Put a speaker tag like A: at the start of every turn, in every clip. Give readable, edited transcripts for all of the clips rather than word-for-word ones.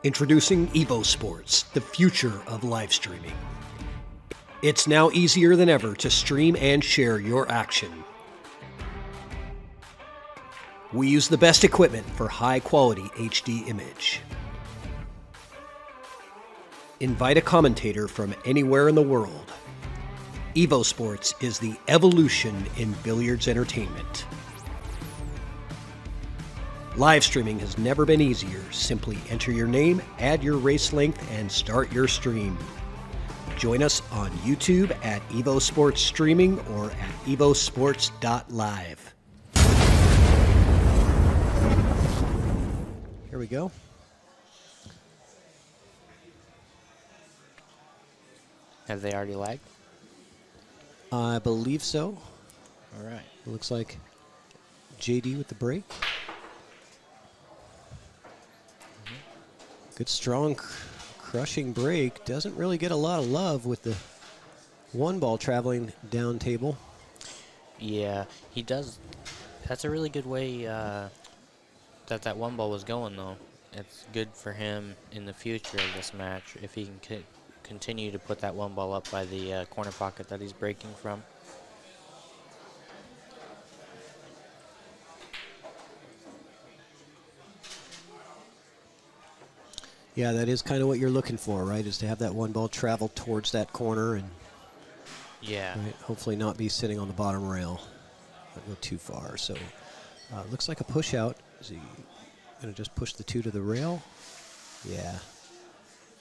A: Introducing EvoSports, the future of live streaming. It's now easier than ever to stream and share your action. We use the best equipment for high-quality HD image. Invite a commentator from anywhere in the world. EvoSports is the evolution in billiards entertainment. Live streaming has never been easier. Simply enter your name, add your race length, and start your stream. Join us on YouTube at EvoSports Streaming or at evosports.live. Here we go.
B: Have they already lagged?
A: I believe so.
B: All right.
A: It looks like JD with the break. Good, strong, crushing break. Doesn't really get a lot of love with the one ball traveling down table.
B: Yeah, he does. That's a really good way that one ball was going, though. It's good for him in the future of this match if he can continue to put that one ball up by the corner pocket that he's breaking from.
A: Yeah, that is kind of what you're looking for, right? Is to have that one ball travel towards that corner and right, hopefully not be sitting on the bottom rail. Not go too far. So looks like a push out. Is he going to just push the two to the rail? Yeah.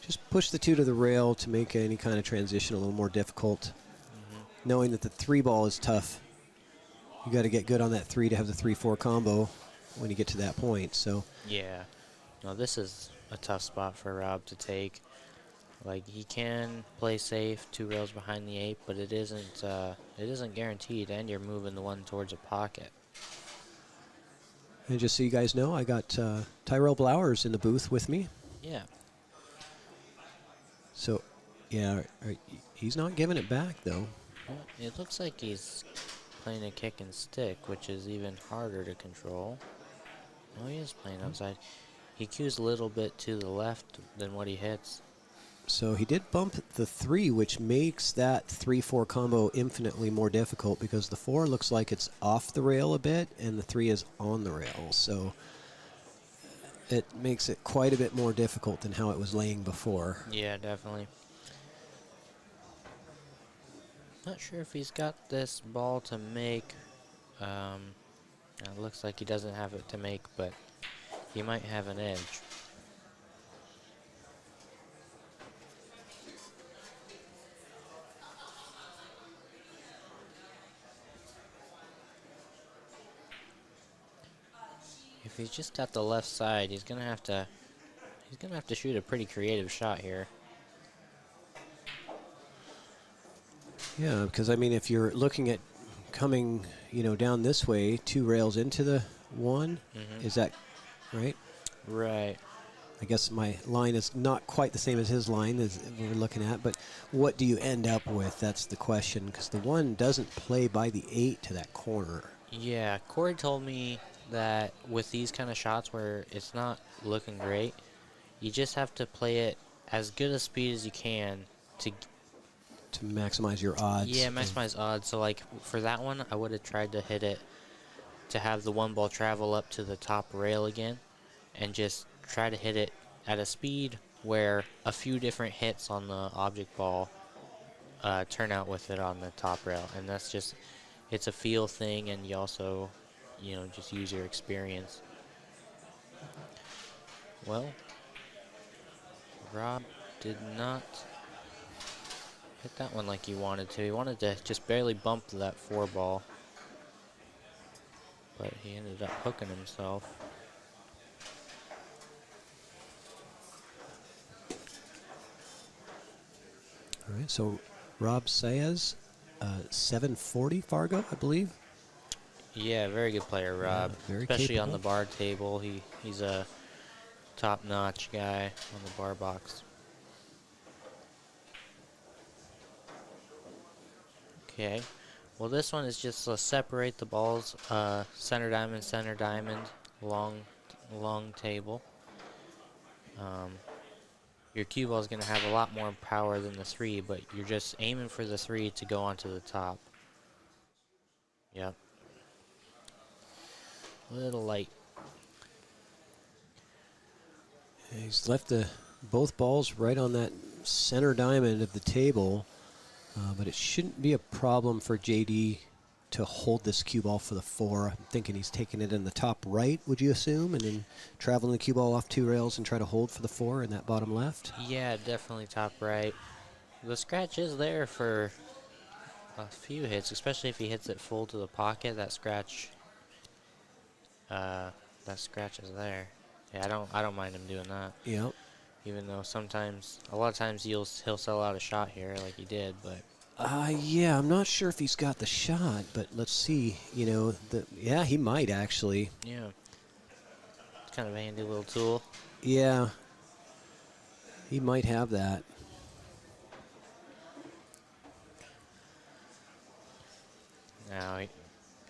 A: Just push the two to the rail to make any kind of transition a little more difficult. Knowing that the three ball is tough. You got to get good on that three to have the 3-4 combo when you get to that point. So
B: Yeah. No, this is a tough spot for Rob to take. Like, he can play safe 2 rails behind the 8, but it isn't guaranteed, and you're moving the one towards a pocket.
A: And just so you guys know, I got Tyrell Blowers in the booth with me.
B: Yeah.
A: So, yeah, he's not giving it back, though.
B: Well, it looks like he's playing a kick and stick, which is even harder to control. Oh, he is playing outside. He cues a little bit to the left than what he hits.
A: So he did bump the 3, which makes that 3-4 combo infinitely more difficult because the 4 looks like it's off the rail a bit and the 3 is on the rail. So it makes it quite a bit more difficult than how it was laying before.
B: Yeah, definitely. Not sure if he's got this ball to make. It looks like he doesn't have it to make, but he might have an edge. If he's just got the left side, he's gonna have to shoot a pretty creative shot here.
A: Yeah, because I mean, if you're looking at coming, down this way, 2 rails into the 1, is that right?
B: Right.
A: I guess my line is not quite the same as his line as we're looking at, but what do you end up with? That's the question, because the 1 doesn't play by the 8 to that corner.
B: Yeah, Corey told me that with these kind of shots where it's not looking great, you just have to play it as good a speed as you can to
A: maximize your odds.
B: Yeah, maximize odds. So, like, for that one, I would have tried to hit it to have the one ball travel up to the top rail again and just try to hit it at a speed where a few different hits on the object ball turn out with it on the top rail. And that's just, it's a feel thing, and you also, just use your experience. Well, Rob did not hit that one like he wanted to. He wanted to just barely bump that 4 ball, but he ended up hooking himself.
A: All right, so Rob Saez, 740 Fargo, I believe.
B: Yeah, very good player, Rob.
A: Very
B: especially
A: capable.
B: on the bar table. He's a top-notch guy on the bar box. Okay. Well, this one is just to separate the balls, center diamond, long table. your cue ball is going to have a lot more power than the 3, but you're just aiming for the 3 to go onto the top. Yep. A little light.
A: He's left both balls right on that center diamond of the table, but it shouldn't be a problem for JD to hold this cue ball for the 4. I'm thinking he's taking it in the top right, would you assume, and then traveling the cue ball off 2 rails and try to hold for the 4 in that bottom left?
B: Yeah, definitely top right. The scratch is there for a few hits, especially if he hits it full to the pocket. That scratch is there. Yeah, I don't mind him doing that.
A: Yep.
B: Even though a lot of times he'll sell out a shot here like he did, but.
A: Yeah, I'm not sure if he's got the shot, but let's see. Yeah, he might actually.
B: Yeah. It's kind of a handy little tool.
A: Yeah. He might have that.
B: Now,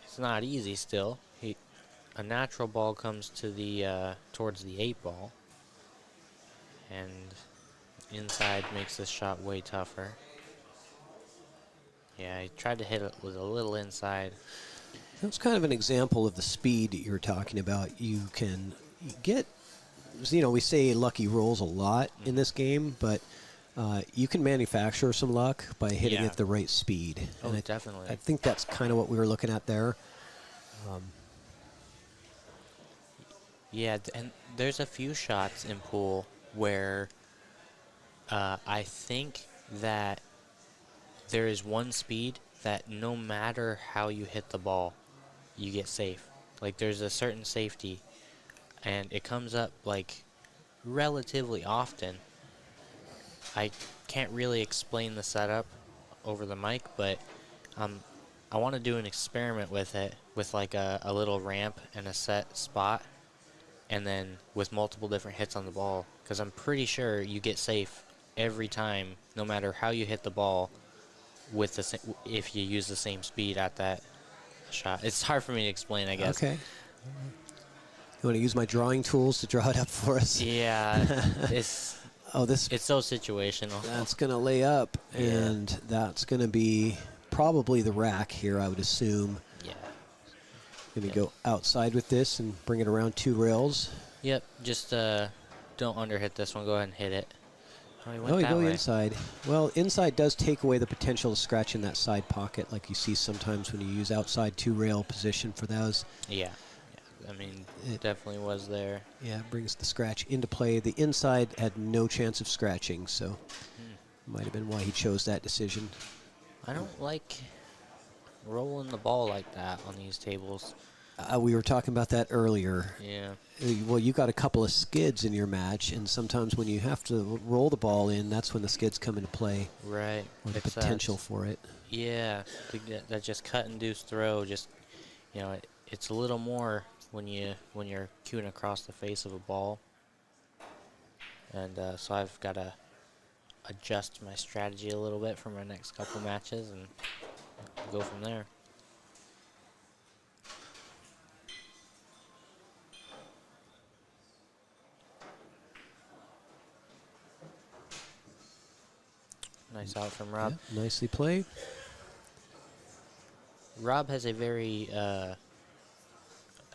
B: it's not easy still. A natural ball comes to the towards the 8 ball, and inside makes this shot way tougher. Yeah, he tried to hit it with a little inside.
A: That's kind of an example of the speed that you were talking about. You can get, we say lucky rolls a lot in this game, but you can manufacture some luck by hitting at the right speed.
B: Oh,
A: and
B: definitely.
A: I think that's kind of what we were looking at there.
B: Yeah, and there's a few shots in pool where I think that there is one speed that no matter how you hit the ball, you get safe. Like, there's a certain safety, and it comes up, like, relatively often. I can't really explain the setup over the mic, but I want to do an experiment with it, with, like, a little ramp and a set spot, and then with multiple different hits on the ball, because I'm pretty sure you get safe every time, no matter how you hit the ball, with if you use the same speed at that shot. It's hard for me to explain, I guess.
A: Okay. You want to use my drawing tools to draw it up for us?
B: Yeah, it's so situational.
A: That's going to lay up, and that's going to be probably the rack here, I would assume.
B: Yeah.
A: Going to go outside with this and bring it around 2 rails.
B: Yep, just don't underhit this one. Go ahead and hit it. Oh, he went
A: you
B: that
A: go
B: way.
A: inside. Well, inside does take away the potential to scratch in that side pocket, like you see sometimes when you use outside 2-rail position for those.
B: Yeah. I mean, it definitely was there.
A: Yeah, it brings the scratch into play. The inside had no chance of scratching, so might have been why he chose that decision.
B: I don't like rolling the ball like that on these tables.
A: We were talking about that earlier.
B: Yeah.
A: Well, you got a couple of skids in your match, and sometimes when you have to roll the ball in, that's when the skids come into play.
B: Right.
A: Or the potential for it.
B: Yeah. That just cut-induced throw, just, it's a little more when you're cueing across the face of a ball. And so I've got to adjust my strategy a little bit for my next couple matches and go from there. Nice out from Rob.
A: Yeah, nicely played.
B: Rob has a very,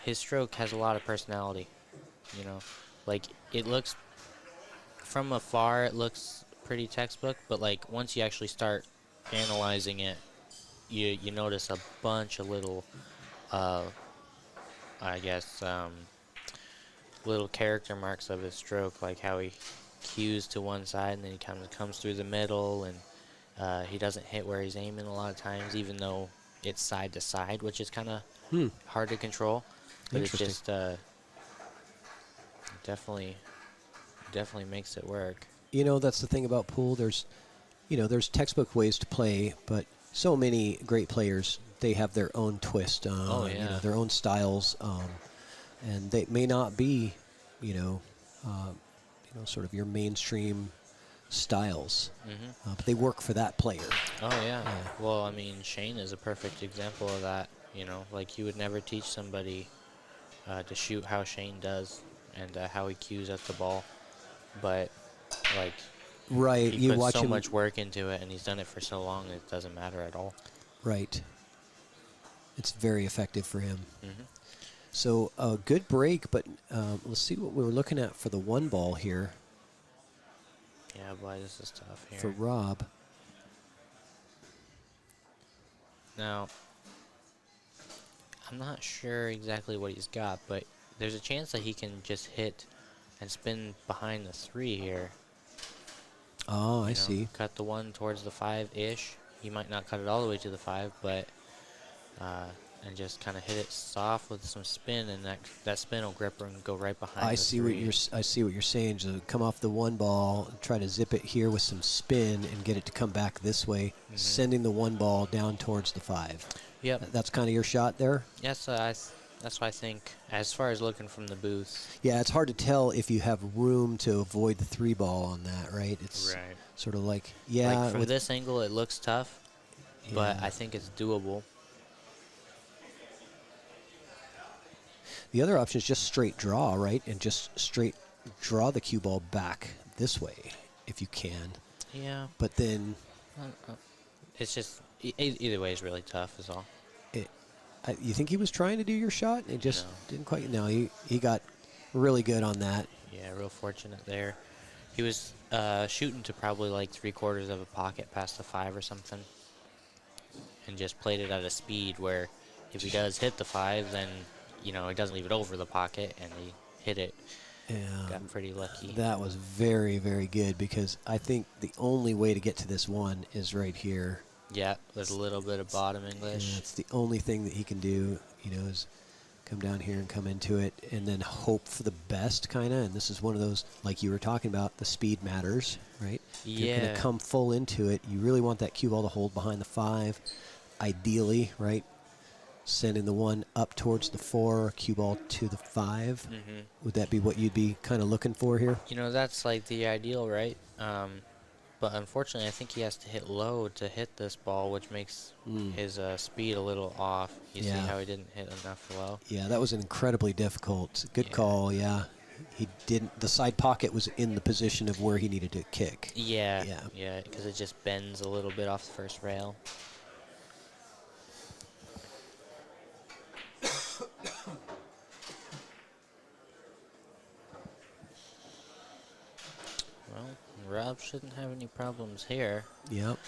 B: his stroke has a lot of personality, Like, it looks, from afar, it looks pretty textbook, but, like, once you actually start analyzing it, you notice a bunch of little, little character marks of his stroke, like how he cues to one side and then he comes through the middle, and he doesn't hit where he's aiming a lot of times, even though it's side to side, which is kind of hard to control. But it just definitely makes it work.
A: That's the thing about pool. There's textbook ways to play, but so many great players, they have their own twist, their own styles, and they may not be, sort of your mainstream styles, but they work for that player.
B: Oh, yeah. Well, I mean, Shane is a perfect example of that, Like, you would never teach somebody to shoot how Shane does and how he cues at the ball. but like
A: Right,
B: he
A: you
B: puts
A: watch
B: so
A: him.
B: much work into it, and he's done it for so long it doesn't matter at all.
A: Right. It's very effective for him.
B: Mm-hmm.
A: So a good break, but let's see what we were looking at for the one ball here
B: Yeah, boy, this is tough here.
A: for Rob.
B: Now, I'm not sure exactly what he's got, but there's a chance that he can just hit and spin behind the 3 here.
A: Oh, I see.
B: Cut the 1 towards the 5-ish. He might not cut it all the way to the 5, but and just kind of hit it soft with some spin, and that spin will grip her and go right behind the 3.
A: I see what you're saying. So come off the one ball, try to zip it here with some spin and get it to come back this way, sending the one ball down towards the 5.
B: Yep.
A: That's kind of your shot there?
B: Yes, that's what I think. As far as looking from the booth.
A: Yeah, it's hard to tell if you have room to avoid the 3 ball on that, right? It's
B: right.
A: sort of like, yeah.
B: Like from this angle, it looks tough, but I think it's doable.
A: The other option is just straight draw, right? And just straight draw the cue ball back this way, if you can.
B: Yeah.
A: But then...
B: it's just... either way is really tough, is all.
A: You think he was trying to do your shot? It just didn't quite... No, he got really good on that.
B: Yeah, real fortunate there. He was shooting to probably like 3/4 of a pocket past the 5 or something. And just played it at a speed where if he does hit the 5, then... he doesn't leave it over the pocket, and he hit it.
A: Yeah,
B: got pretty lucky.
A: That was very, very good, because I think the only way to get to this one is right here.
B: Yeah, with a little bit of bottom English.
A: Yeah, it's the only thing that he can do, is come down here and come into it, and then hope for the best, kind of. And this is one of those, like you were talking about, the speed matters, right?
B: Yeah.
A: If you're going to come full into it, you really want that cue ball to hold behind the 5, ideally, right? Sending the 1 up towards the 4, cue ball to the 5.
B: Mm-hmm.
A: Would that be what you'd be kind of looking for here?
B: That's like the ideal, right? But unfortunately, I think he has to hit low to hit this ball, which makes his speed a little off. You see how he didn't hit enough low?
A: Yeah, that was an incredibly difficult. Good call, yeah. He didn't. The side pocket was in the position of where he needed to kick.
B: Yeah, because it just bends a little bit off the first rail. Well, Rob shouldn't have any problems here.
A: Yep.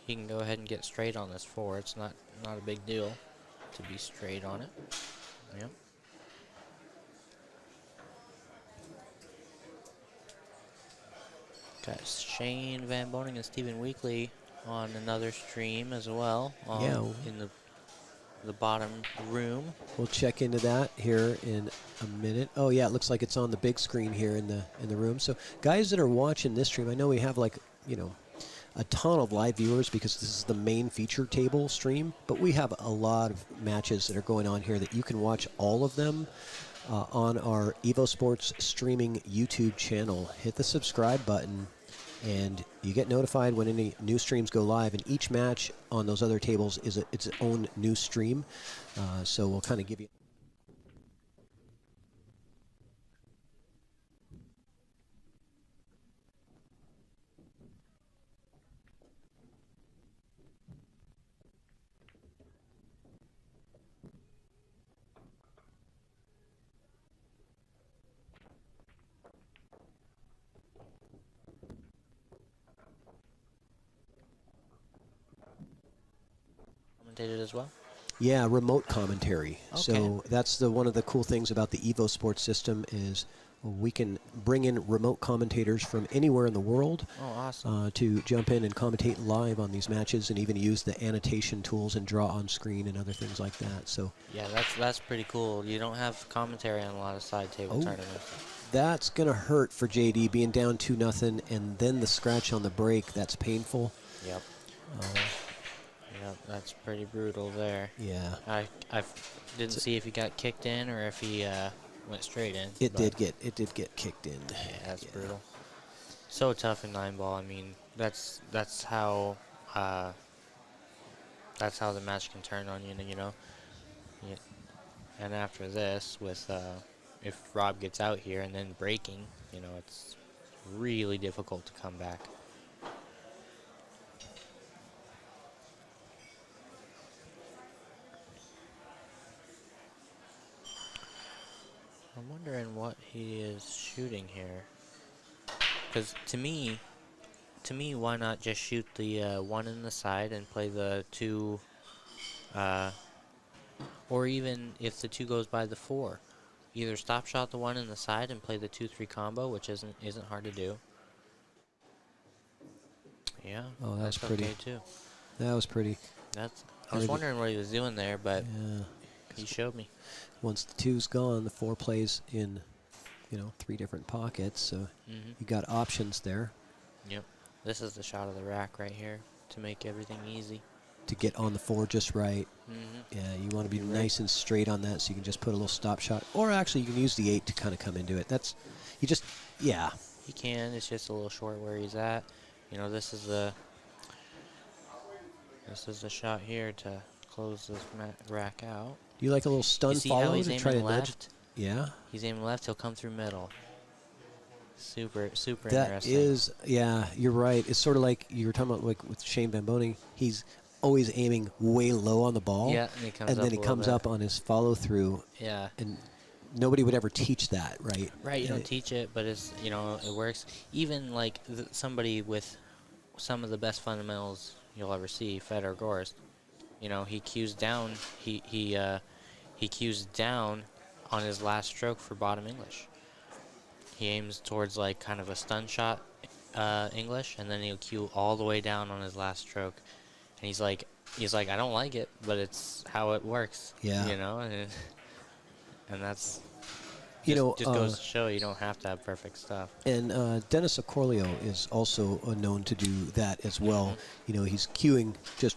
B: He can go ahead and get straight on this 4. It's not a big deal to be straight on it. Yep. Got Shane Van Boning and Stephen Weekly on another stream as well. In the bottom room.
A: We'll check into that here in a minute. Oh yeah, it looks like it's on the big screen here in the room. So guys that are watching this stream, I know we have like a ton of live viewers because this is the main feature table stream, but we have a lot of matches that are going on here that you can watch all of them on our EvoSports streaming YouTube channel. Hit the subscribe button, and you get notified when any new streams go live. And each match on those other tables is its own new stream. So we'll kind of give you...
B: Commentated as well?
A: Yeah, remote commentary.
B: Okay.
A: So that's one of the cool things about the EvoSports system is we can bring in remote commentators from anywhere in the world.
B: Oh, awesome.
A: To jump in and commentate live on these matches, and even use the annotation tools and draw on screen and other things like that. So
B: yeah, that's pretty cool. You don't have commentary on a lot of side table tournaments.
A: That's going to hurt for JD, being down 2-0, and then the scratch on the break. That's painful.
B: Yep. Yep, that's pretty brutal there.
A: Yeah.
B: I didn't see if he got kicked in or if he went straight in.
A: It did get kicked in.
B: Yeah, that's brutal. So tough in 9-ball. I mean, that's how the match can turn on you, Yeah. And after this, with if Rob gets out here and then breaking, really difficult to come back. I'm wondering what he is shooting here. Because to me, why not just shoot the 1 in the side and play the 2, or even if the 2 goes by the 4, either stop shot the 1 in the side and play the 2-3 combo, which isn't hard to do. Yeah,
A: oh, that was
B: that's
A: pretty.
B: Okay too.
A: That was pretty.
B: I was wondering what he was doing there, but
A: yeah,
B: he showed me.
A: Once the 2's gone, the 4 plays in, 3 different pockets, so you got options there.
B: Yep. This is the shot of the rack right here to make everything easy.
A: To get on the 4 just right. Yeah, you want to be nice and straight on that, so you can just put a little stop shot. Or actually, you can use the 8 to kind of come into it. Yeah.
B: He can. It's just a little short where he's at. This is the shot here to close this rack out.
A: Do you like a little stun follow to try to nudge? Yeah.
B: He's aiming left. He'll come through middle. Super interesting.
A: That is, yeah, you're right. It's sort of like you were talking about, like with Shane Van Boning. He's always aiming way low on the ball.
B: Yeah, and
A: then he comes up on his follow through.
B: Yeah.
A: And nobody would ever teach that, right?
B: Right. You don't teach it, but it's it works. Even like somebody with some of the best fundamentals you'll ever see, Fed or Gorst. He cues down. He cues down on his last stroke for bottom English. He aims towards like kind of a stun shot English, and then he'll cue all the way down on his last stroke. And he's like, I don't like it, but it's how it works.
A: Yeah.
B: And that's
A: just
B: goes to show you don't have to have perfect stuff.
A: And Dennis Ocorleo is also known to do that as well. He's cueing just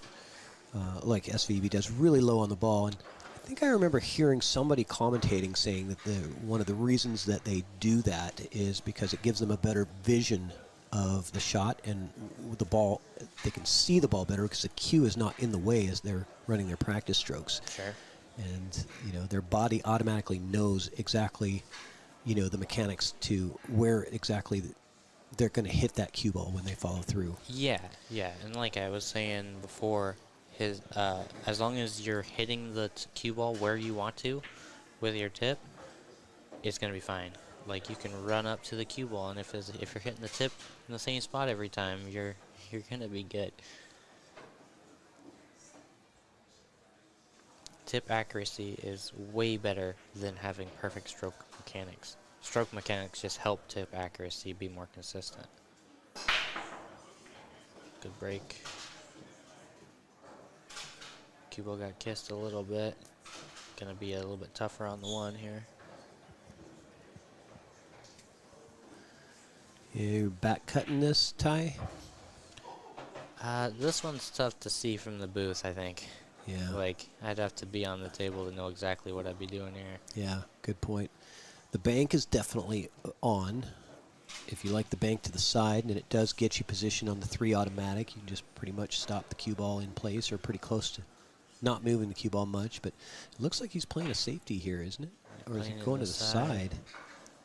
A: like SVB does, really low on the ball. And I think I remember hearing somebody commentating saying that one of the reasons that they do that is because it gives them a better vision of the shot, and with the ball, they can see the ball better because the cue is not in the way as they're running their practice strokes.
B: Sure.
A: And their body automatically knows exactly the mechanics to where exactly they're going to hit that cue ball when they follow through.
B: Yeah, and like I was saying before, as long as you're hitting the cue ball where you want to with your tip, it's going to be fine. Like, you can run up to the cue ball, and if you're hitting the tip in the same spot every time, you're going to be good. Tip accuracy is way better than having perfect stroke mechanics. Stroke mechanics just help tip accuracy be more consistent. Good break. Cue ball got kissed a little bit. Gonna be a little bit tougher on the 1 here.
A: You back cutting this, Ty?
B: This one's tough to see from the booth, I think.
A: Yeah.
B: Like, I'd have to be on the table to know exactly what I'd be doing here.
A: Yeah, good point. The bank is definitely on. If you like the bank to the side, and it does get you position on the 3 automatic, you can just pretty much stop the cue ball in place or pretty close to not moving the cue ball much. But it looks like he's playing a safety here, isn't it? Or is he going to the side?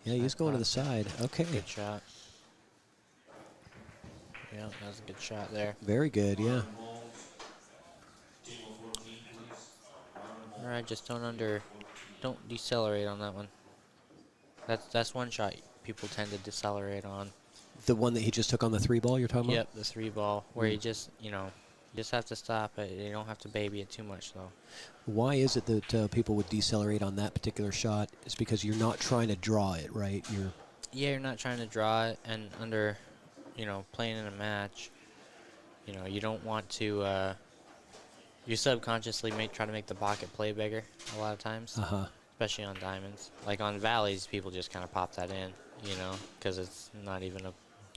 A: Yeah, he's going to the side. Okay.
B: Good shot. Yeah, that was a good shot there.
A: Very good, yeah.
B: All right, just don't decelerate on that one. That's one shot people tend to decelerate on.
A: The one that he just took on the 3 ball you're talking about?
B: Yep, the 3 ball, where you just have to stop it. You don't have to baby it too much, though.
A: Why is it that people would decelerate on that particular shot? It's because you're not trying to draw it, right?
B: You're not trying to draw it, and under, playing in a match, you don't want to. You subconsciously try to make the pocket play bigger a lot of times, especially on diamonds. Like on valleys, people just kind of pop that in, because it's not even a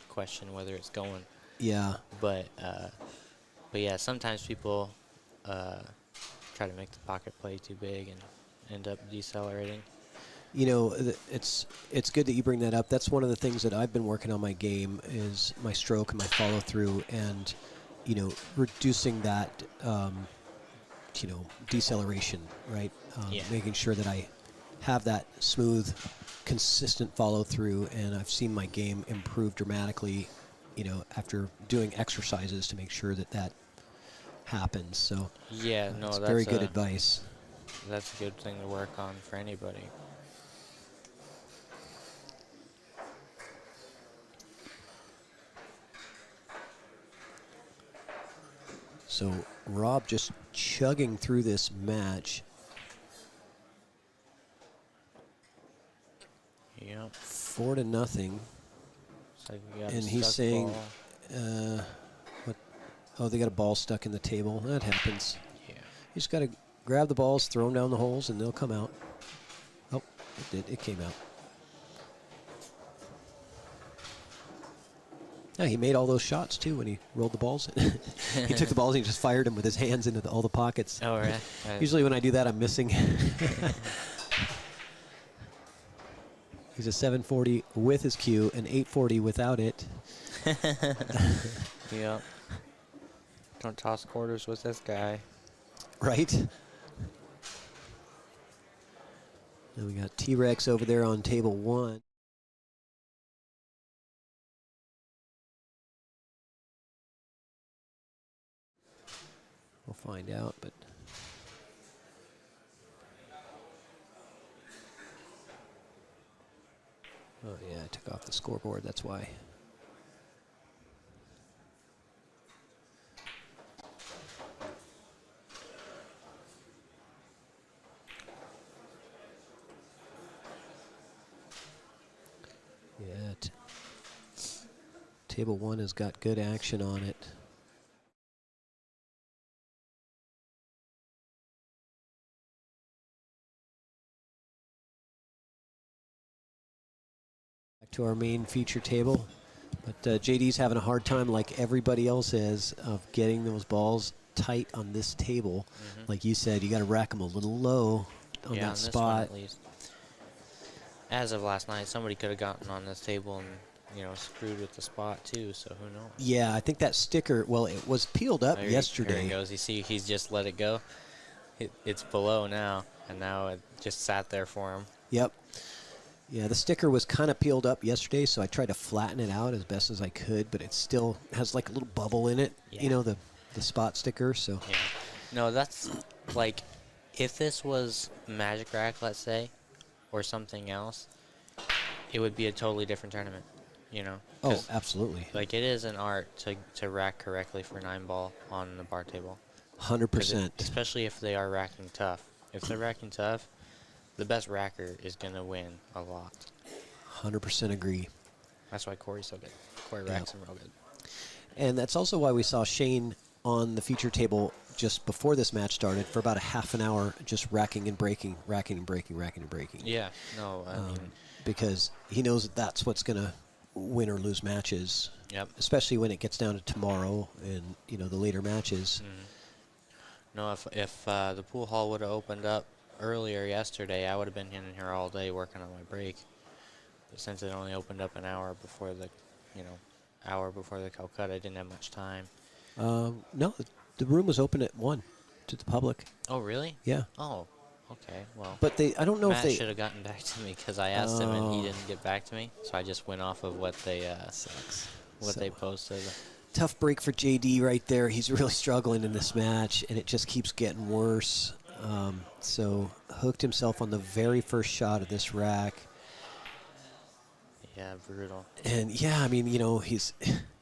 B: question whether it's going.
A: Yeah.
B: But yeah, sometimes people try to make the pocket play too big and end up decelerating.
A: It's good that you bring that up. That's one of the things that I've been working on my game is my stroke and my follow through, and reducing that deceleration, right?
B: Yeah.
A: Making sure that I have that smooth, consistent follow through, and I've seen my game improve dramatically, after doing exercises to make sure that happens. So
B: yeah, no,
A: it's
B: that's
A: very good advice.
B: That's a good thing to work on for anybody.
A: So Rob just chugging through this match.
B: Yep.
A: 4-0.
B: Like
A: and he's saying, what? Oh, they got a ball stuck in the table. That happens.
B: Yeah.
A: You just got to grab the balls, throw them down the holes, and they'll come out. Oh, it did. It came out. Yeah, he made all those shots, too, when he rolled the balls. He took the balls and he just fired them with his hands into all the pockets.
B: Oh, right.
A: Usually when I do that, I'm missing. He's a 740 with his cue, an 840 without it.
B: Yep. Don't toss quarters with this guy.
A: Right? Then we got T-Rex over there on table 1. We'll find out, but oh yeah, I took off the scoreboard, that's why. Yeah, table 1 has got good action on it. Back to our main feature table. But JD's having a hard time, like everybody else is, of getting those balls tight on this table. Like you said, you got to rack them a little low on that spot.
B: At least. As of last night, somebody could have gotten on this table and, screwed with the spot too, so who knows?
A: Yeah, I think that sticker, well, it was peeled up yesterday.
B: There he goes. You see, he's just let it go. It's below now, and now it just sat there for him.
A: Yep. Yeah, the sticker was kind of peeled up yesterday, so I tried to flatten it out as best as I could, but it still has like a little bubble in it, the spot sticker, so.
B: Yeah. No, that's like, if this was Magic Rack, let's say, or something else, it would be a totally different tournament,
A: Oh, absolutely.
B: Like, it is an art to rack correctly for 9-ball on the bar table.
A: 100%.
B: Especially if they are racking tough. If they're racking tough, the best racker is going to win a lot.
A: 100% agree.
B: That's why Corey's so good. Corey racks him real good.
A: And that's also why we saw Shane on the feature table just before this match started for about a half an hour, just racking and breaking, racking and breaking, racking and breaking.
B: Yeah, no, I mean,
A: because he knows that that's what's going to win or lose matches.
B: Yep.
A: Especially when it gets down to tomorrow and the later matches.
B: No, if the pool hall would have opened up earlier yesterday, I would have been in here all day working on my break. But since it only opened up an hour before the, Calcutta, I didn't have much time.
A: No, the room was open at 1 to the public.
B: Oh, really?
A: Yeah.
B: Oh, okay. Well,
A: but I don't know
B: Matt
A: if they
B: should have gotten back to me because I asked him and he didn't get back to me. So I just went off of what they they posted.
A: Tough break for JD right there. He's really struggling in this match, and it just keeps getting worse. So hooked himself on the very first shot of this rack.
B: Yeah, brutal.
A: And yeah, I mean, he's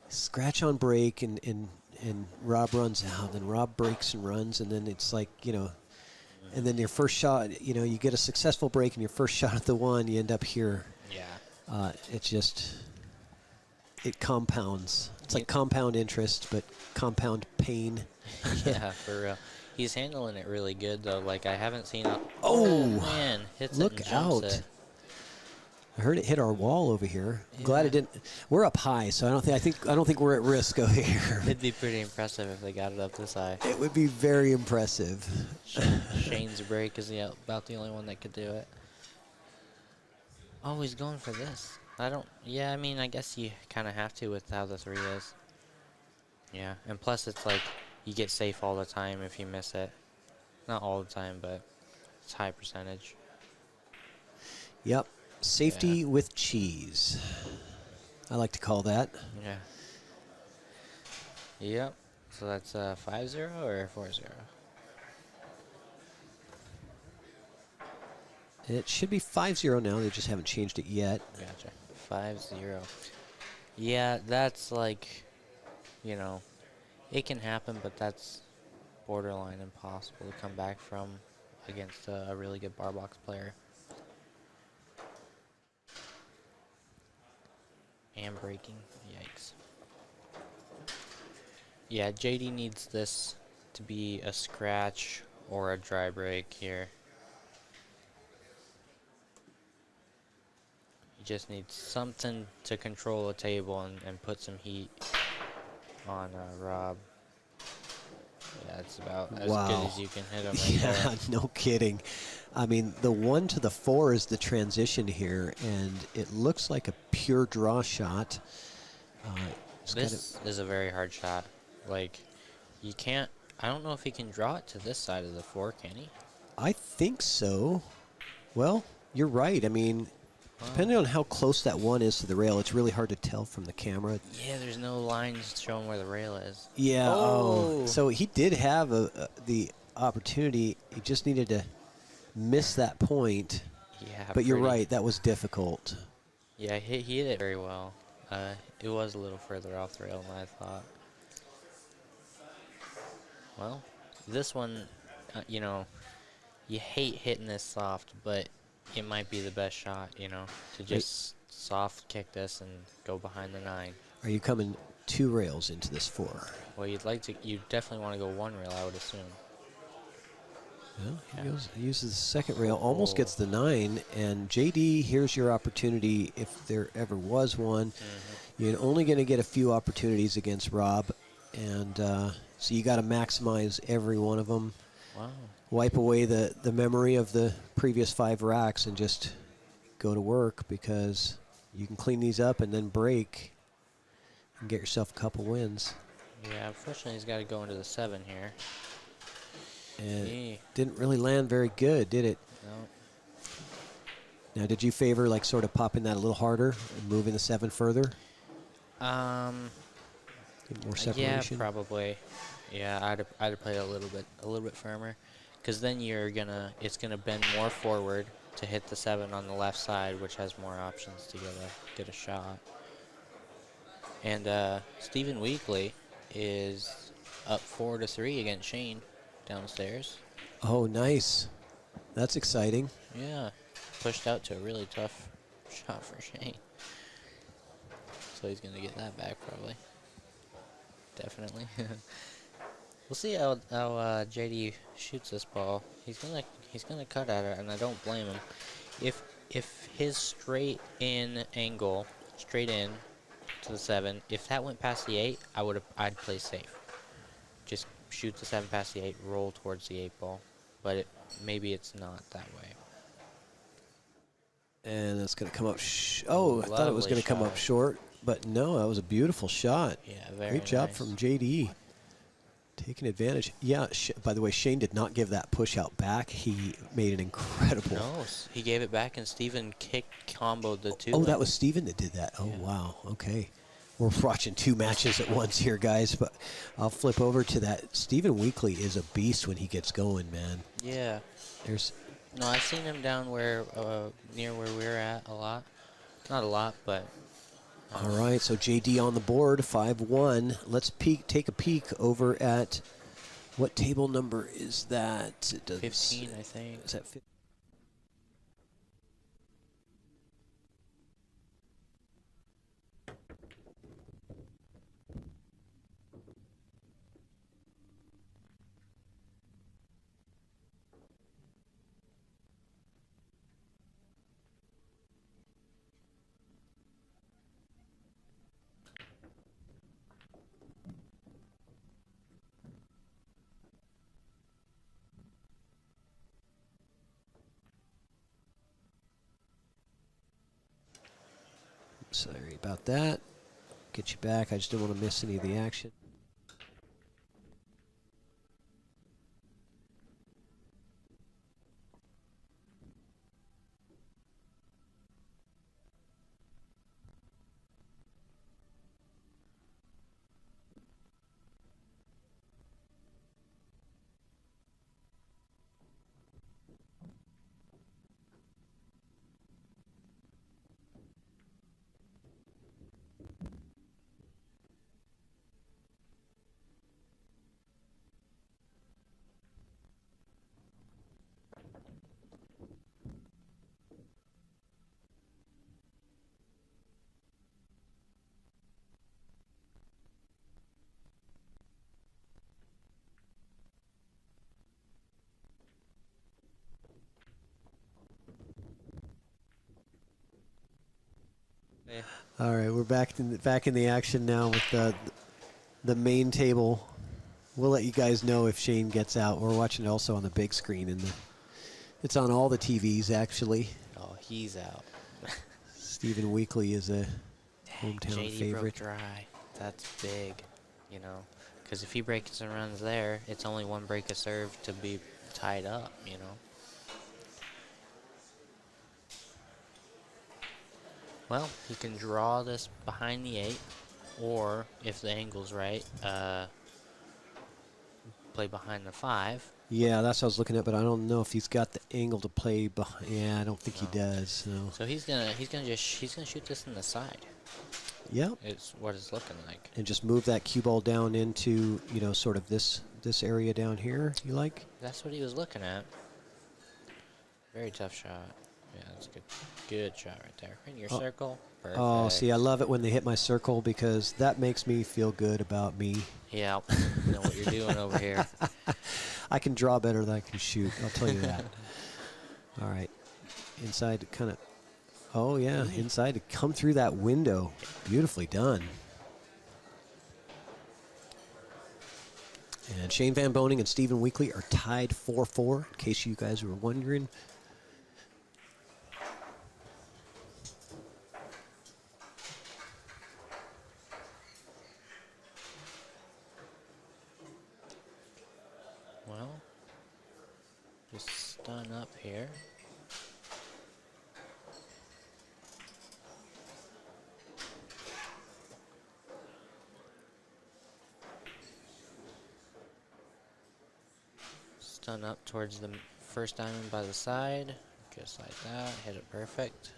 A: scratch on break, and Rob runs out, and Rob breaks and runs, and then it's like, and then your first shot, you get a successful break, and your first shot at the 1, you end up here.
B: Yeah.
A: It compounds. It's like compound interest, but compound pain.
B: Yeah, for real. He's handling it really good, though. Like, I haven't seen a...
A: Oh,
B: man. Hits
A: look
B: it and jumps
A: out.
B: it.
A: I heard it hit our wall over here.
B: Yeah.
A: Glad it didn't. We're up high, so I don't think we're at risk over here.
B: It'd be pretty impressive if they got it up this high.
A: It would be very impressive.
B: Shane's break is about the only one that could do it. Oh, he's going for this. I mean, I guess you kind of have to with how the 3 is. Yeah, and plus it's like you get safe all the time if you miss it. Not all the time, but it's high percentage.
A: Yep. Safety with cheese. I like to call that.
B: Yeah. Yep. So that's 5-0 or 4-0?
A: It should be 5-0 now. They just haven't changed it yet.
B: Gotcha. 5-0. Yeah, that's like, you know, it can happen, but that's borderline impossible to come back from against a really good bar box player. And breaking. Yikes. Yeah, JD needs this to be a scratch or a dry break here. He just needs something to control a table and put some heat on Rob. Yeah, it's about as good as you can hit him right there.
A: Yeah, no kidding. I mean, the 1 to the 4 is the transition here, and it looks like a pure draw shot.
B: This is a very hard shot. Like, you can't... I don't know if he can draw it to this side of the 4, can he?
A: I think so. Well, you're right. I mean, depending on how close that 1 is to the rail, it's really hard to tell from the camera.
B: Yeah, there's no lines showing where the rail is.
A: Yeah. Oh. So he did have the opportunity. He just needed to miss that point.
B: Yeah,
A: but you're right. That was difficult.
B: Yeah, he hit it very well. It was a little further off the rail than I thought. Well, this one, you know, you hate hitting this soft, but it might be the best shot, you know, to just soft kick this and go behind the 9.
A: Are you coming 2 rails into this 4?
B: Well, you definitely want to go 1 rail, I would assume.
A: Well, he uses the second rail, almost gets the 9, and JD, here's your opportunity if there ever was one. You're only going to get a few opportunities against Rob, and so you got to maximize every one of them.
B: Wow.
A: Wipe away the memory of the previous 5 racks and just go to work, because you can clean these up and then break and get yourself a couple wins.
B: Yeah, unfortunately he's got to go into the 7 here.
A: And it didn't really land very good, did it?
B: No.
A: Now, did you favor like sort of popping that a little harder and moving the 7 further? Get more separation?
B: Yeah, probably. Yeah, I'd have played a little bit firmer, because then it's gonna bend more forward to hit the 7 on the left side, which has more options to get a shot. And Stephen Weekly is up 4-3 against Shane downstairs.
A: Oh, nice. That's exciting.
B: Yeah, pushed out to a really tough shot for Shane. So he's gonna get that back probably. Definitely. We'll see how JD shoots this ball. He's gonna cut at it, and I don't blame him. If his straight in angle, straight in to the 7, if that went past the 8, I'd play safe. Just shoot the 7 past the 8, roll towards the 8 ball. But maybe it's not that way.
A: And that's going to come up. I thought it was going to come up short, but no, that was a beautiful shot.
B: Yeah, very
A: Great job
B: nice
A: from JD. Taking advantage. Yeah, by the way, Shane did not give that push out back. He made an incredible.
B: No, he gave it back, and Steven comboed the 2.
A: Oh, that was Steven that did that. Oh, yeah. Wow. Okay. We're watching 2 matches at once here, guys, but I'll flip over to that. Stephen Weekly is a beast when he gets going, man.
B: Yeah. No, I've seen him down near where we're at a lot. Not a lot, but...
A: All right, so JD on the board, 5-1. Let's take a peek over at what table number is that?
B: 15, I think.
A: Is that 15? Sorry about that. Get you back. I just didn't want to miss any of the action. All right, we're back in the action now with the main table. We'll let you guys know if Shane gets out. We're watching it also on the big screen, and it's on all the TVs actually.
B: Oh, he's out.
A: Stephen Weekly is a hometown
B: JD
A: favorite.
B: broke dry. That's big, you know, because if he breaks and runs there, it's only one break of serve to be tied up, you know. Well, he can draw this behind the 8, or if the angle's right, play behind the 5.
A: Yeah, that's what I was looking at, but I don't know if he's got the angle to play behind. Yeah, I don't think he does.
B: So he's gonna shoot this in the side.
A: Yep.
B: It's what it's looking like.
A: And just move that cue ball down into, sort of this area down here, you like?
B: That's what he was looking at. Very tough shot. Yeah, that's a good shot right there. In your circle. Perfect.
A: Oh, see, I love it when they hit my circle because that makes me feel good about me.
B: Yeah, you know what you're doing over here.
A: I can draw better than I can shoot, I'll tell you that. All right. Inside to kind of, oh, yeah, inside to come through that window. Beautifully done. And Shane Van Boning and Stephen Weekly are tied 4-4, in case you guys were wondering.
B: Well, just stun up here. Stun up towards the first diamond by the side, just like that, hit it perfect.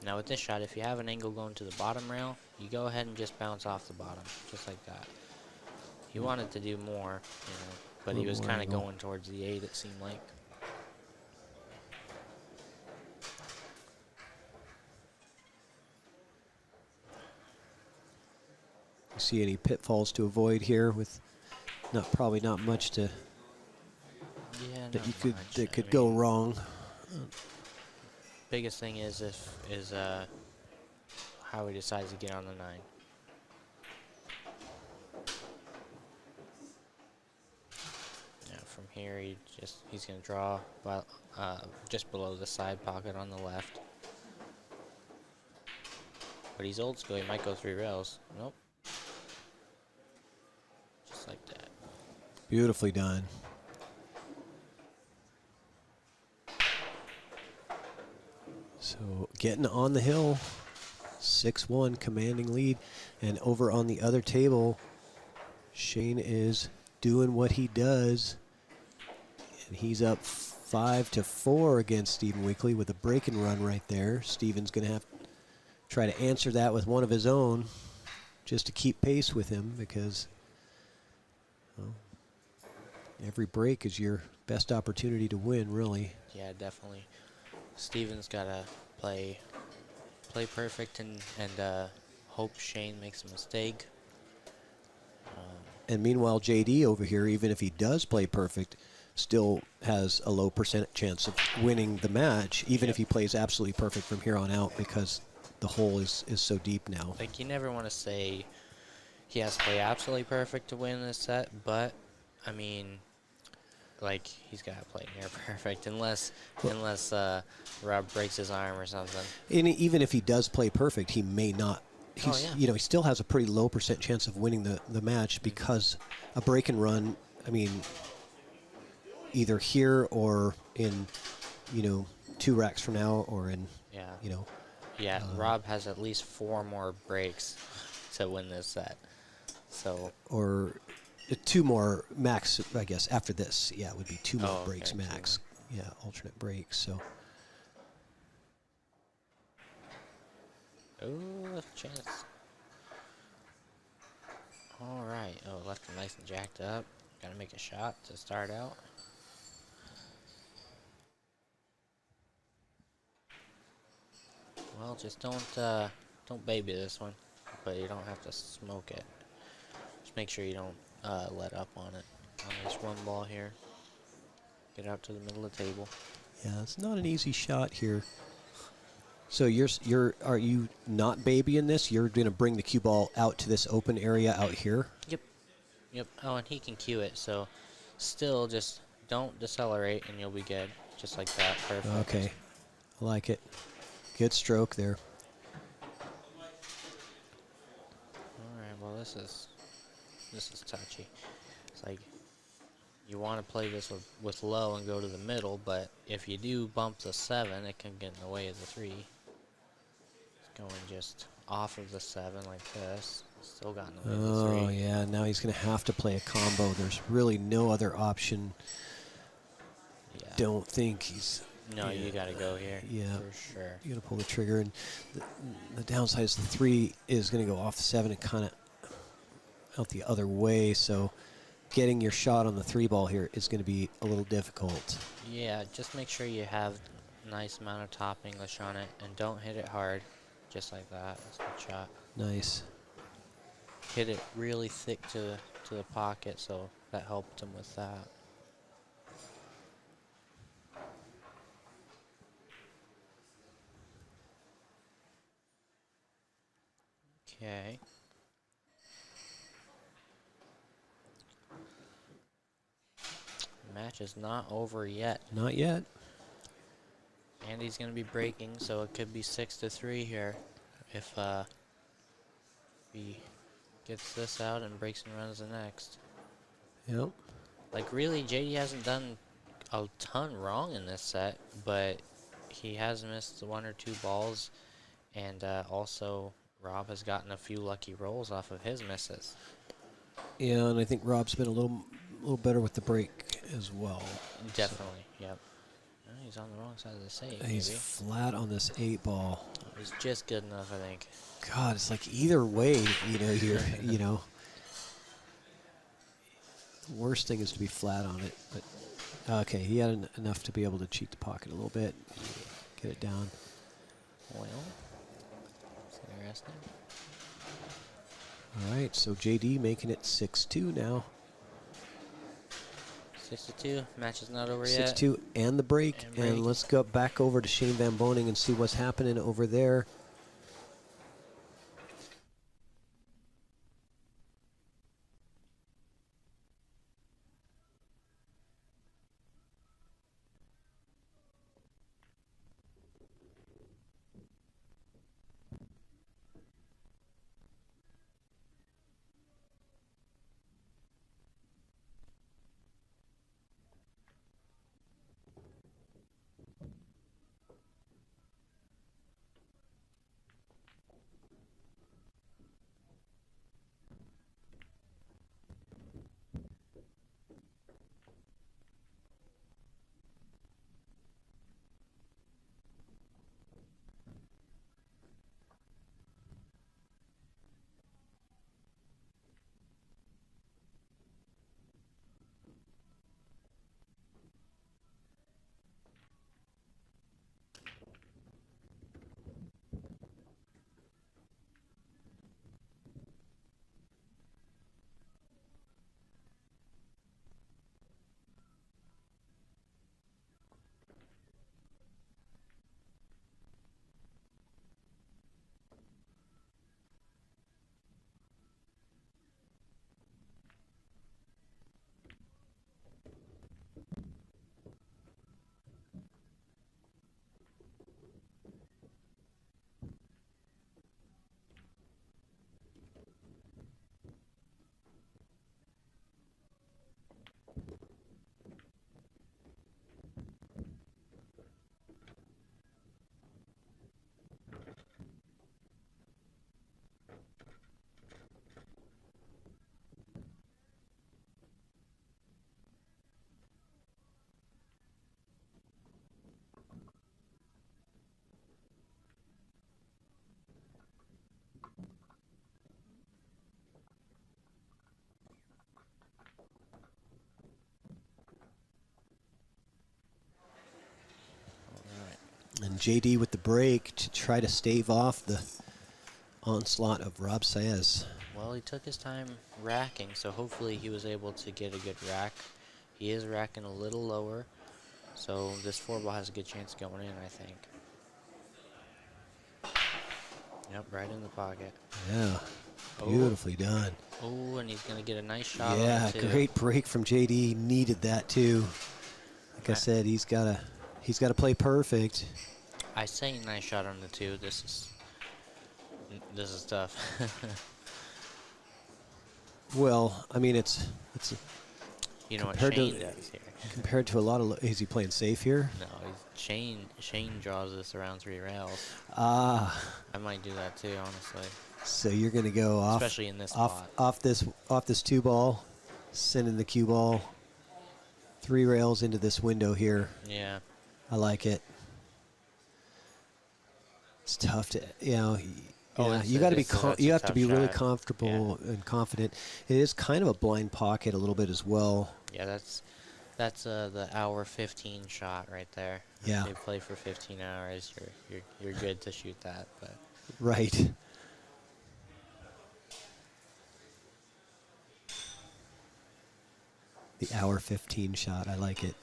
B: Now with this shot, if you have an angle going to the bottom rail, you go ahead and just bounce off the bottom, just like that. He wanted to do more, but he was kind of going towards the 8, it seemed like.
A: You see any pitfalls to avoid here with probably not much to that could go wrong.
B: Biggest thing is how he decides to get on the 9. Yeah, from here he's gonna draw just below the side pocket on the left. But he's old school. He might go 3 rails. Nope. Just like that.
A: Beautifully done. So getting on the hill, 6-1, commanding lead. And over on the other table, Shane is doing what he does. And he's up 5-4 against Stephen Weekly with a break and run right there. Stephen's going to have to try to answer that with one of his own just to keep pace with him because every break is your best opportunity to win, really.
B: Yeah, definitely. Stephen's got to play perfect and hope Shane makes a mistake.
A: And meanwhile, JD over here, even if he does play perfect, still has a low percent chance of winning the match, even if he plays absolutely perfect from here on out because the hole is so deep now.
B: Like, you never want to say he has to play absolutely perfect to win this set, but, I mean, like, he's got to play near perfect unless Rob breaks his arm or something.
A: And even if he does play perfect, he may not. He still has a pretty low percent chance of winning the match because a break and run, I mean, either here or in, 2 racks from now or in,
B: Yeah, Rob has at least 4 more breaks to win this set. So.
A: Or 2 more max, I guess, after this. Yeah, it would be 2 more breaks max. Yeah, alternate breaks, so.
B: Ooh, chance. All right. Oh, left him nice and jacked up. Got to make a shot to start out. Well, just don't baby this one, but you don't have to smoke it. Just make sure you don't let up on it. On this 1 ball here. Get out to the middle of the table.
A: Yeah, it's not an easy shot here. So are you not babying this? You're going to bring the cue ball out to this open area out here?
B: Yep. Yep. Oh, and he can cue it, so still just don't decelerate and you'll be good. Just like that. Perfect.
A: Okay. I like it. Good stroke there.
B: All right. Well, this is touchy. It's like you want to play this with low and go to the middle, but if you do bump the 7, it can get in the way of the 3. It's going just off of the 7 like this. Still got in the way of the 3.
A: Oh, yeah. Now he's going to have to play a combo. There's really no other option.
B: Yeah.
A: Don't think he's...
B: No, you got to go here.
A: Yeah.
B: For sure.
A: You got to pull the trigger. And the downside is the 3 is going to go off the 7 and kind of out the other way. So getting your shot on the 3 ball here is going to be a little difficult.
B: Yeah, just make sure you have a nice amount of top English on it and don't hit it hard. Just like that. That's a good shot.
A: Nice.
B: Hit it really thick to the pocket, so that helped him with that. Okay. Match is not over yet.
A: Not yet.
B: Andy's going to be breaking, so it could be 6-3 here if he gets this out and breaks and runs the next.
A: Yep.
B: Like, really, JD hasn't done a ton wrong in this set, but he has missed 1 or 2 balls, and also Rob has gotten a few lucky rolls off of his misses.
A: Yeah, and I think Rob's been a little better with the break as well.
B: Definitely, yep. Oh, he's on the wrong side of the save.
A: He's
B: maybe.
A: flat on this 8 ball.
B: It was just good enough, I think.
A: God, it's like either way, you're, the worst thing is to be flat on it. But okay, he had enough to be able to cheat the pocket a little bit, get it down.
B: Well, it's interesting.
A: All right, so JD making it 6-2 now.
B: 6-2. Match is not over yet.
A: 6-2 and the break.
B: And break.
A: And let's go back over to Shane Van Boning and see what's happening over there. And JD with the break to try to stave off the onslaught of Rob Saez.
B: Well, he took his time racking, so hopefully he was able to get a good rack. He is racking a little lower, So this 4-ball has a good chance of going in, I think. Yep, right in the pocket.
A: Yeah, beautifully done.
B: Oh, and he's going to get a nice shot on
A: Yeah,
B: it, too.
A: great break from JD. Needed that, too. Like I said, he's got to play perfect.
B: I say nice shot on the 2. This is tough.
A: Well, I mean, it's
B: you know what Shane does here.
A: Compared to a lot of, is he playing safe here?
B: No, Shane draws this around 3 rails.
A: Ah.
B: I might do that too, honestly.
A: So you're going to go off,
B: especially in this spot.
A: off this 2-ball, sending the cue ball 3 rails into this window here.
B: Yeah.
A: I like it. It's tough to, you know. You got to be you have to be really comfortable and confident. It is kind of a blind pocket a little bit as well.
B: Yeah, that's the hour 15 shot right there.
A: Yeah.
B: If you play for 15 hours, you're good to shoot that, but
A: right. The hour 15 shot, I like it.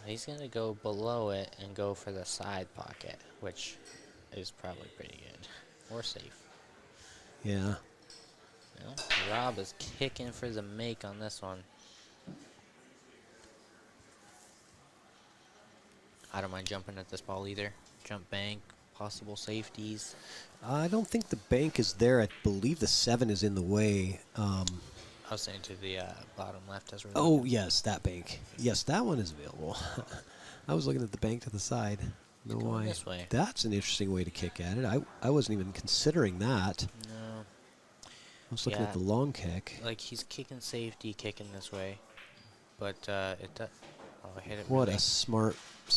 B: He's going to go below it and go for the side pocket, which is probably pretty good. Or safe.
A: Yeah.
B: Well, Rob is kicking for the make on this one. I don't mind jumping at this ball either. Jump bank, possible safeties.
A: I don't think the bank is there. I believe the 7 is in the way.
B: I was saying to the bottom left as we're
A: Oh,
B: looking.
A: yes, that bank. Yes, that one is available. I was looking at the bank to the side. No why.
B: This way.
A: That's an interesting way to kick at it. I wasn't even considering that.
B: No.
A: I was looking at the long kick.
B: Like, he's kicking safety, kicking this way. But it does. Oh, I hit it.
A: What
B: really,
A: a smart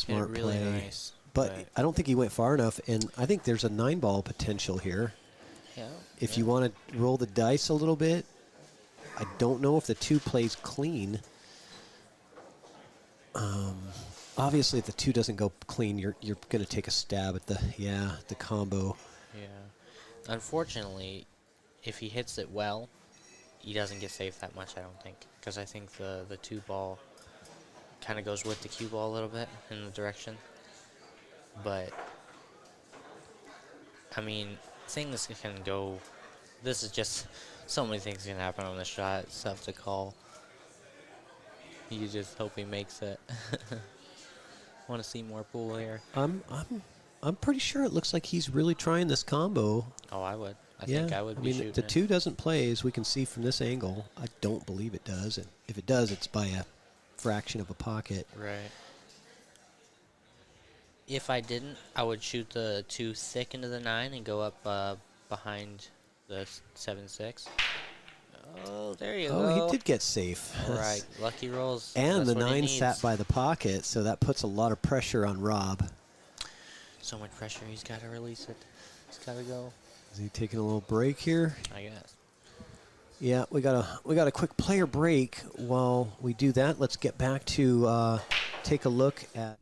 B: really
A: play.
B: Nice,
A: but I don't think he went far enough, and I think there's a 9-ball potential here.
B: Yeah.
A: If you want to roll the dice a little bit, I don't know if the 2 plays clean. Obviously, if the 2 doesn't go clean, you're going to take a stab at the combo.
B: Yeah. Unfortunately, if he hits it well, he doesn't get safe that much, I don't think. Because I think the 2-ball kind of goes with the cue ball a little bit in the direction. But, I mean, things can go... This is just... So many things can happen on the shot. It's tough to call. You just hope he makes it. Want to see more pool here?
A: I'm pretty sure it looks like he's really trying this combo.
B: Oh, I would. I think I would be shooting.
A: The 2 doesn't play, as we can see from this angle. I don't believe it does. And if it does, it's by a fraction of a pocket.
B: Right. If I didn't, I would shoot the 2 thick into the 9 and go up behind the 7-6. Oh, there you go.
A: Oh, he did get safe.
B: All right, lucky rolls.
A: And the 9 sat by the pocket, so that puts a lot of pressure on Rob.
B: So much pressure, he's got to release it. He's got to go.
A: Is he taking a little break here?
B: I guess.
A: Yeah, we got a quick player break. While we do that, let's get back to take a look at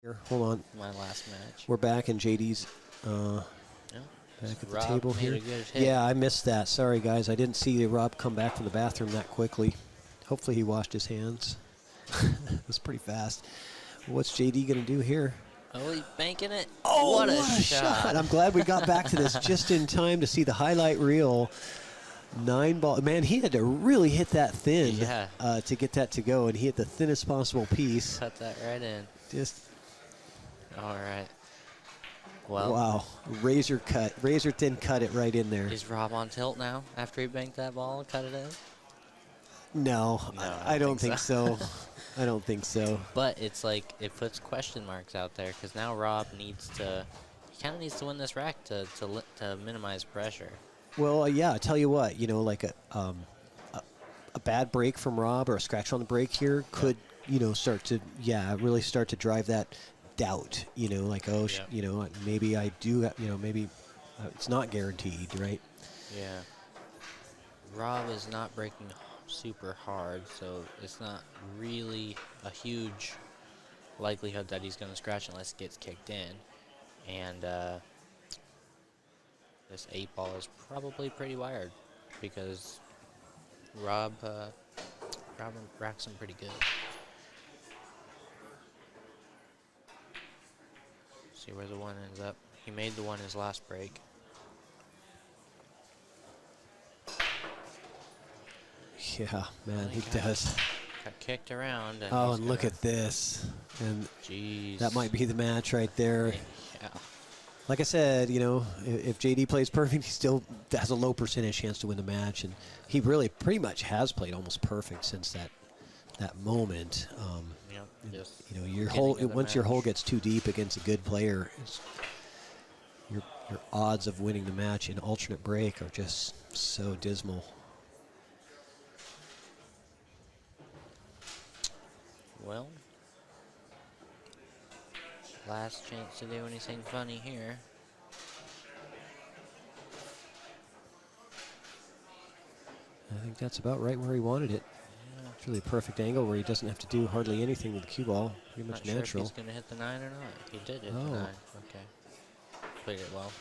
A: Here, hold on.
B: My last match.
A: We're back in JD's
B: Yeah.
A: back at the
B: Rob
A: table
B: made
A: here.
B: a good hit.
A: Yeah, I missed that. Sorry, guys. I didn't see Rob come back from the bathroom that quickly. Hopefully he washed his hands. It was pretty fast. What's JD going to do here?
B: Oh, he's banking it.
A: Oh,
B: what a shot.
A: I'm glad we got back to this just in time to see the highlight reel. 9 ball. Man, he had to really hit that thin to get that to go, and he hit the thinnest possible piece.
B: Cut that right in.
A: Just.
B: All right. Well.
A: Wow. Razor thin cut it right in there.
B: Is Rob on tilt now after he banked that ball and cut it in?
A: No, I don't think so. I don't think so.
B: But it's like it puts question marks out there because now Rob needs to. He kind of needs to win this rack to minimize pressure.
A: Well, yeah. I tell you what, like a bad break from Rob or a scratch on the break here could, start to really start to drive that doubt. Like maybe I do. Maybe it's not guaranteed, right?
B: Yeah. Rob is not breaking super hard, so it's not really a huge likelihood that he's going to scratch unless it gets kicked in. And this 8 ball is probably pretty wired because Rob racks him pretty good. See where the 1 ends up. He made the 1 his last break.
A: Yeah, man, he does.
B: Got kicked around. And
A: and look at this. And
B: jeez.
A: That might be the match right there.
B: Yeah.
A: Like I said, if JD plays perfect, he still has a low percentage chance to win the match. And he really pretty much has played almost perfect since that moment. Your once your hole gets too deep against a good player, your odds of winning the match in alternate break are just so dismal.
B: Well, last chance to do anything funny here.
A: I think that's about right where he wanted it. Yeah. It's really a perfect angle where he doesn't have to do hardly anything with the cue ball. Pretty much
B: natural.
A: Not sure
B: if he's going to hit the 9 or not. He did hit the 9. Okay. Played it well.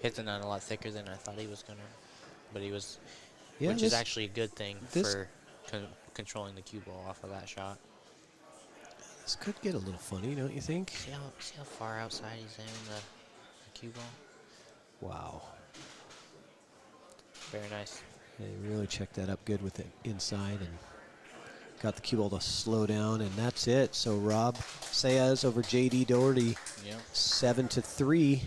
B: Hit the 9 a lot thicker than I thought he was going to. But he was, which is actually a good thing for controlling the cue ball off of that shot.
A: This could get a little funny, don't you think?
B: See how far outside he's aiming the cue ball?
A: Wow.
B: Very nice.
A: Yeah, he really checked that up good with it inside and got the cue ball to slow down, and that's it. So Rob Saez over JD Doherty, 7-3.